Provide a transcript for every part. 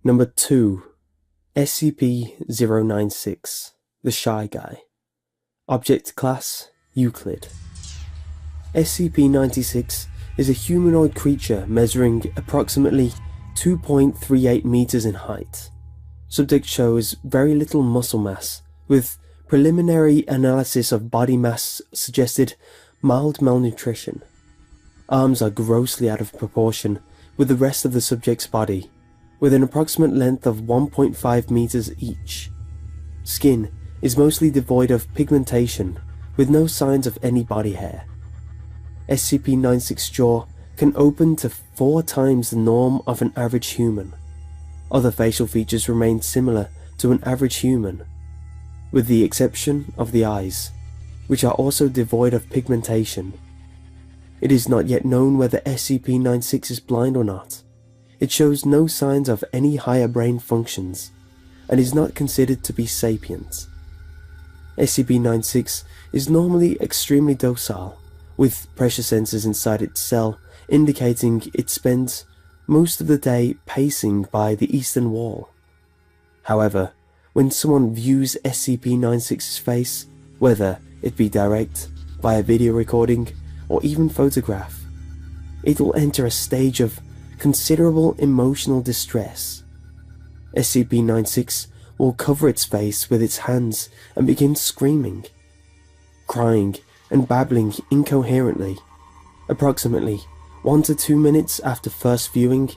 Number 2. SCP-096, The Shy Guy. Object Class: Euclid. SCP-96 is a humanoid creature measuring approximately 2.38 meters in height. Subject shows very little muscle mass, with preliminary analysis of body mass suggested mild malnutrition. Arms are grossly out of proportion with the rest of the subject's body, with an approximate length of 1.5 meters each. Skin is mostly devoid of pigmentation, with no signs of any body hair. SCP-96's jaw can open to 4 times the norm of an average human. Other facial features remain similar to an average human, with the exception of the eyes, which are also devoid of pigmentation. It is not yet known whether SCP-96 is blind or not. It shows no signs of any higher brain functions, and is not considered to be sapient. SCP-96 is normally extremely docile, with pressure sensors inside its cell indicating it spends most of the day pacing by the eastern wall. However, when someone views SCP-96's face, whether it be direct, via video recording, or even photograph, it will enter a stage of considerable emotional distress. SCP-96 will cover its face with its hands and begin screaming, crying, and babbling incoherently. Approximately 1 to 2 minutes after first viewing,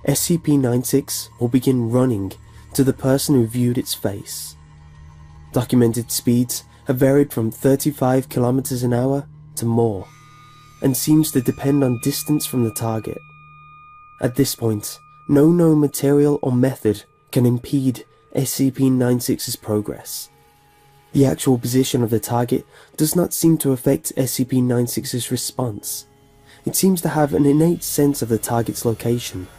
SCP-96 will begin running to the person who viewed its face. Documented speeds have varied from 35 kilometers an hour to more, and seems to depend on distance from the target. At this point, no known material or method can impede SCP-96's progress. The actual position of the target does not seem to affect SCP-96's response. It seems to have an innate sense of the target's location.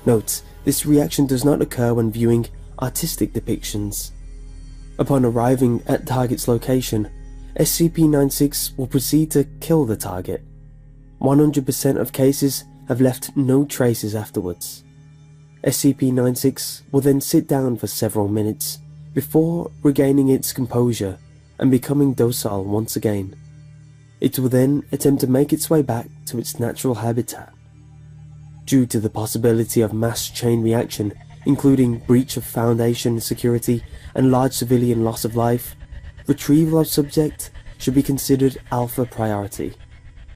Note, this reaction does not occur when viewing artistic depictions. Upon arriving at target's location, SCP-96 will proceed to kill the target. 100% of cases have left no traces afterwards. SCP-96 will then sit down for several minutes before regaining its composure and becoming docile once again. It will then attempt to make its way back to its natural habitat. Due to the possibility of mass chain reaction, including breach of Foundation security and large civilian loss of life, retrieval of subject should be considered alpha priority.